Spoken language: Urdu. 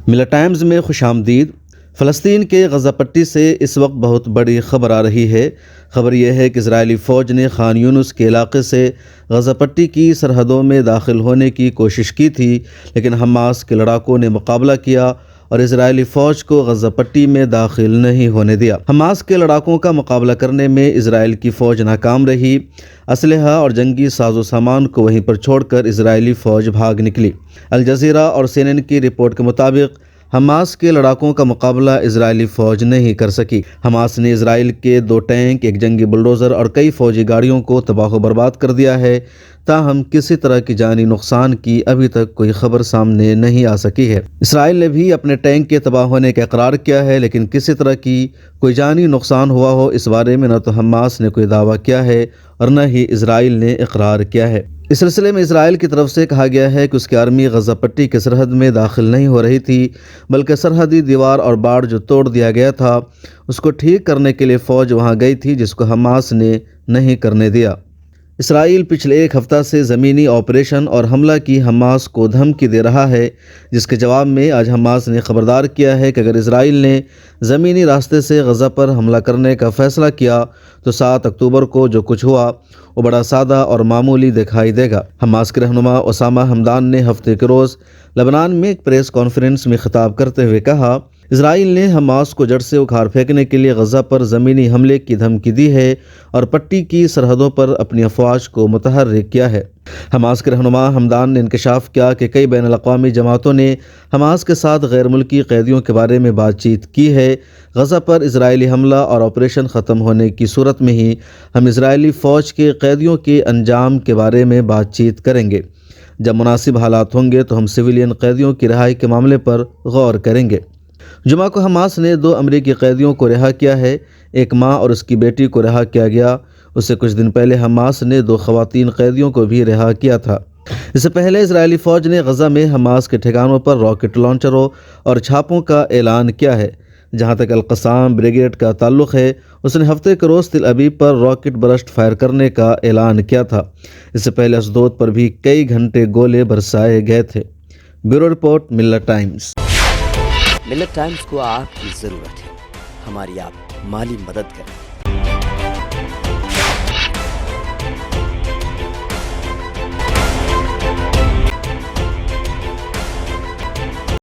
ملت ٹائمز میں خوش آمدید۔ فلسطین کے غزہ پٹی سے اس وقت بہت بڑی خبر آ رہی ہے۔ خبر یہ ہے کہ اسرائیلی فوج نے خان یونس کے علاقے سے غزہ پٹی کی سرحدوں میں داخل ہونے کی کوشش کی تھی، لیکن حماس کے لڑاکوں نے مقابلہ کیا اور اسرائیلی فوج کو غزہ پٹی میں داخل نہیں ہونے دیا۔ حماس کے لڑاکوں کا مقابلہ کرنے میں اسرائیل کی فوج ناکام رہی۔ اسلحہ اور جنگی ساز و سامان کو وہیں پر چھوڑ کر اسرائیلی فوج بھاگ نکلی۔ الجزیرہ اور CNN کی رپورٹ کے مطابق حماس کے لڑاکوں کا مقابلہ اسرائیلی فوج نہیں کر سکی۔ حماس نے اسرائیل کے 2 ٹینک، ایک جنگی بلڈوزر اور کئی فوجی گاڑیوں کو تباہ و برباد کر دیا ہے، تاہم کسی طرح کی جانی نقصان کی ابھی تک کوئی خبر سامنے نہیں آ سکی ہے۔ اسرائیل نے بھی اپنے ٹینک کے تباہ ہونے کا اقرار کیا ہے، لیکن کسی طرح کی کوئی جانی نقصان ہوا ہو اس بارے میں نہ تو حماس نے کوئی دعویٰ کیا ہے اور نہ ہی اسرائیل نے اقرار کیا ہے۔ اس سلسلے میں اسرائیل کی طرف سے کہا گیا ہے کہ اس کی آرمی غزہ پٹی کے سرحد میں داخل نہیں ہو رہی تھی، بلکہ سرحدی دیوار اور باڑ جو توڑ دیا گیا تھا اس کو ٹھیک کرنے کے لیے فوج وہاں گئی تھی، جس کو حماس نے نہیں کرنے دیا۔ اسرائیل پچھلے ایک ہفتہ سے زمینی آپریشن اور حملہ کی حماس کو دھمکی دے رہا ہے، جس کے جواب میں آج حماس نے خبردار کیا ہے کہ اگر اسرائیل نے زمینی راستے سے غزہ پر حملہ کرنے کا فیصلہ کیا تو 7 اکتوبر کو جو کچھ ہوا وہ بڑا سادہ اور معمولی دکھائی دے گا۔ حماس کے رہنما اسامہ ہمدان نے ہفتے کے روز لبنان میں ایک پریس کانفرنس میں خطاب کرتے ہوئے کہا، اسرائیل نے حماس کو جڑ سے اکھاڑ پھینکنے کے لیے غزہ پر زمینی حملے کی دھمکی دی ہے اور پٹی کی سرحدوں پر اپنی افواج کو متحرک کیا ہے۔ حماس کے رہنما ہمدان نے انکشاف کیا کہ کئی بین الاقوامی جماعتوں نے حماس کے ساتھ غیر ملکی قیدیوں کے بارے میں بات چیت کی ہے۔ غزہ پر اسرائیلی حملہ اور آپریشن ختم ہونے کی صورت میں ہی ہم اسرائیلی فوج کے قیدیوں کے انجام کے بارے میں بات چیت کریں گے۔ جب مناسب حالات ہوں گے تو ہم سویلین قیدیوں کی رہائی کے معاملے پر غور کریں گے۔ جمعہ کو حماس نے 2 امریکی قیدیوں کو رہا کیا ہے۔ ایک ماں اور اس کی بیٹی کو رہا کیا گیا۔ اس سے کچھ دن پہلے حماس نے 2 خواتین قیدیوں کو بھی رہا کیا تھا۔ اس سے پہلے اسرائیلی فوج نے غزہ میں حماس کے ٹھکانوں پر راکٹ لانچروں اور چھاپوں کا اعلان کیا ہے۔ جہاں تک القسام بریگیڈ کا تعلق ہے، اس نے ہفتے کے روز تل ابیب پر راکٹ برسٹ فائر کرنے کا اعلان کیا تھا۔ اس سے پہلے اسدود پر بھی کئی گھنٹے گولے برسائے گئے تھے۔ بیورو رپورٹ، ملت ٹائمز۔ ملت ٹائمز کو آپ کی ضرورت ہے، ہماری آپ مالی مدد کریں۔